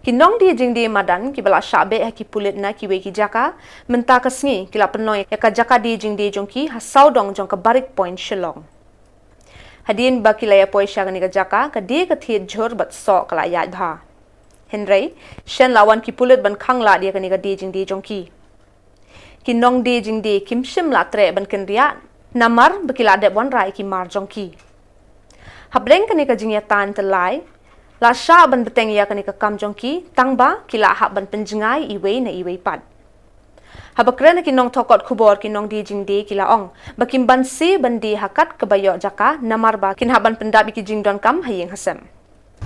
Kinong di jing di madan ki bala syabe ki pulit na ki we ki jaka menta kesngi kila penoy ya ka jaka di jing di jongki ha saudong jong ka barik point shillong. Hadin ba kila ya poi syagani ka jaka ka di ka thit jhor bat so kala ya dha. Henry shen lawan ki pulit ban khang la dia kani ka di jing di jongki. Kinong di jing di kim shim la tre ban ken ria namar bakila de wan rai ki mar jongki. Habreng kani ka jing ya tan telai la sha ban beteng ya kani ka kam jongki tangba kila ha ban penjengai iwe na iwe pad habakren kinong thokot khubor kinong di jingdi kila ong bakim ban si bandi hakat kebayo jaka namar ba kin haban pendabi ki jingdon kam hayeng hasem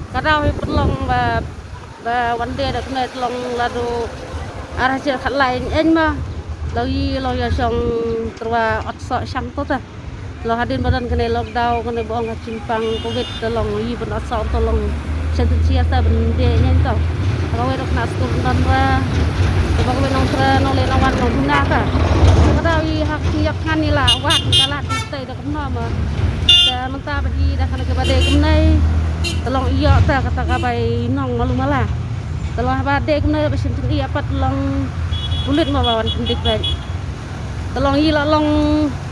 kadang pelong ba one day dak ne long ladu arah cer khat lain en ma lo ya song terwa otso sang to ta lo hadin badan kene lockdown kene bong cimpang covid tolong yi ban otso tolong sentensiasa bende nya to kalau wedok nak sekolah dan ra kalau wedok tra no le lawan no guna ta kada wi hak siap kan ila wat kala tei dak no ma da menta bagi dah kana ke bade kemnai tolong iya ta kata ka bai nong malu malah tolong bade kemnai besin iya pat tolong bulit ma bawan pendik baik tolong iya long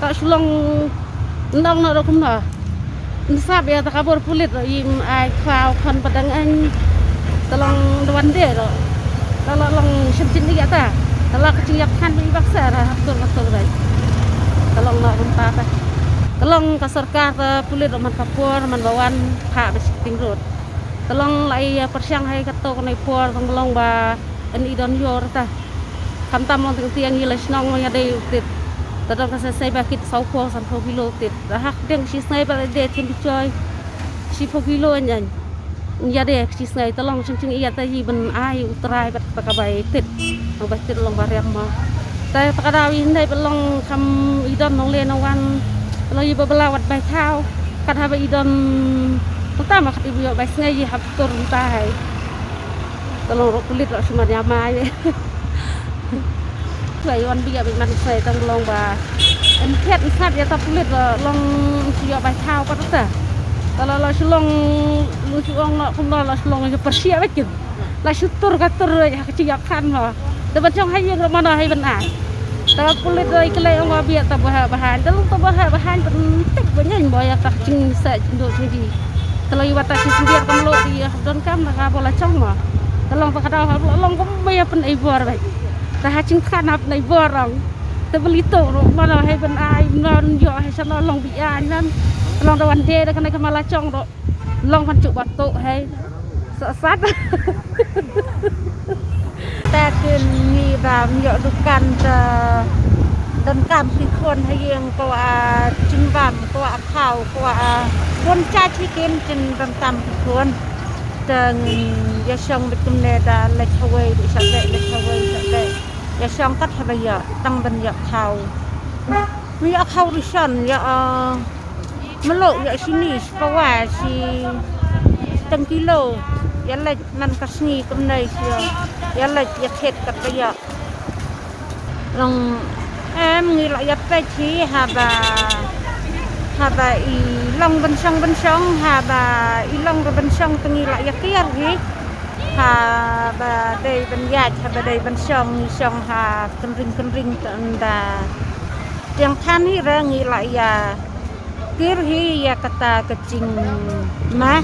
tak sulong ndong no dak no Nisab ya takabur pulit im ai khao kon padang an tolong dewan de ro kalau long sentin dia ta kalau kecil kan bi baksa ra betul baik tolong nak rumpa ta tolong ka sarkar pulit man kapur man bawan ha besiting road tolong lai persiang hai kato konai por tolong ba an idon yor ta kam tam mon tiang yilas nong ya dei tadang ka sai bakit sau ko san ko kilo tit hak deng si snai ba de tim choi si po kilo nyan ya de si snai tolong ching iya ta yi ben ai utrai bat ka bai tit ang ba tit long barem ma ta takadawi ndai belong kam idon nong le no wan lo yi ba belawat bai thao kat ha ba idon pertama kat ibu yo bai snai yi hab tur tai tolong ro kulit ro sumar nyamai Vậy on bây giờ mình mang xe tăng long và em thiết sát ya tập luyện long sử dụng bài thao có tất kalau lo long lu long lo không lo long cho persia vậy chứ là sự tur katur ya keciyakan mà teman trong hay yang mana hay benar kalau kulit rồi cái này ông biar tập bahan kalau tập bahan penting banyak banyak tak cing sa untuk sendiri kalau iwata sendiri kamu lo di don kam nak bola cong mah kalau pakadau long kamu bayar pen ibor baik ta ching khan ap nei borong te belito ma la hai ben ai non yo hai san long bi ai nan long da wan de da kana kama la chong ro long pan chu bat to hai sợ sát ta kin ni ba yo dukan ta dan kam pi kon hai yang ko a ching bam ko a khao ko a kon cha chi kin chin dan tam pi kon tang ya song de kum ne da let away di sa le ya song kat habaya tang ban ya khau mi ya khau risan ya melo ya sini pawa si tang kilo ya le man kasni kum nei ya le ya khet kat ya long em ngi la ya pe chi haba i long ban song haba i long ban song tangi la ya kiar gi ha ba dei ban ya ha ba dei ban song ha kan ring tanda yang kan hi ra ngi la ya kir hi ya kata kecing ma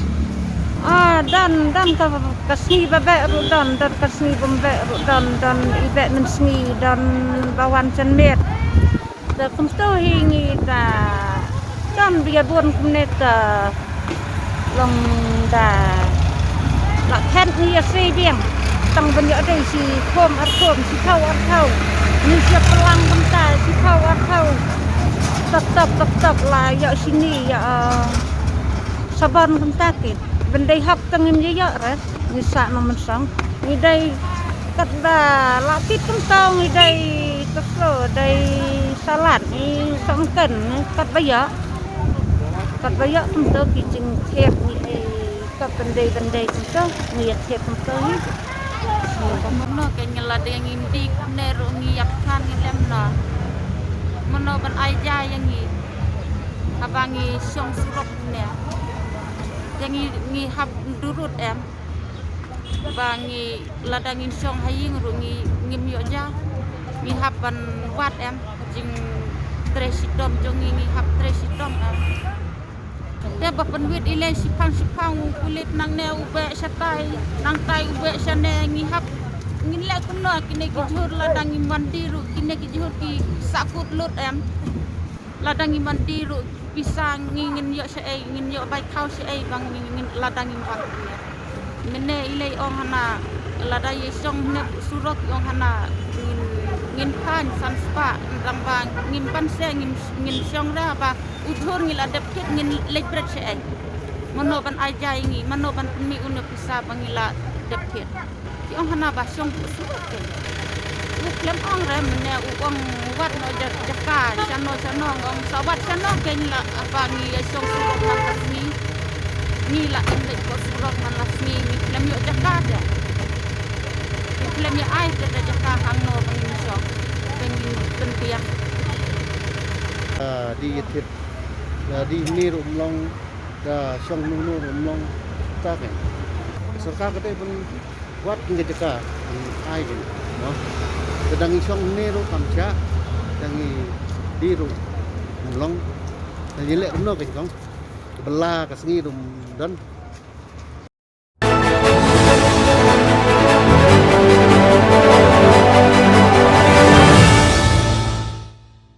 dan ka kasni ba ba ru dan kasni bombe ru dan ibe men sni dan bawan cenmet da kum to hi ngi da dan biar buon kumnet long da la khen ni si biang tang ban ya dei si khom si khau ni siap pelang benta si khau tetap la ya sini ya saban benta kit bendai hak tangim ya ra ni sa no men sang ni dai kat da la tit kentau ni dai teslo dai salad ni sangken kat baya kentau kicing thep ni kat bendai kentau ni thep kentau ni Mono kenya la de ngindi nero ngiyak kan ngilem na mono ban aja yang ngi abangi song sirop ne yang ngi hab durut em bangi ladangin syong haying rungi ngim yo ja mi hapan wat em jing tresidom jongi ngi hap tresidom em te bapen wit ile sipang kulit nang ne ube satai nang tai ube sane ngi hap ngin le kuno kine ki jur ladangi mandiru kine ki jur ki sakut lut em ladangi mandiru pisang ngin yo se ngin yo bai khau se bang ngin ladangi bang mene ile ong hana ladai song ne surok ong hana ngin pan san spa rambang ngin pan se ngin song ra ba uthur ngil adep kit ngin lebret se mono ban aja ngi mono ban mi unu pisa bangila dep kit ki ong hana ba song surok ke uklem ong re mene ong wat no jaka chano ong sawat chano ke la abangi song surok man kasmi ni la ende ko surok man lasmi mi klem yo jaka ja klem ya ai ke jaka hang no bangin song bangin pentia di thịt di ni rum long da song nu rum long ta ke sarkar kate pun buat ngejaka ai ke no sedang song ni ru kamcha dangi di rum long dan yelek no ke kong bela kasngi rum dan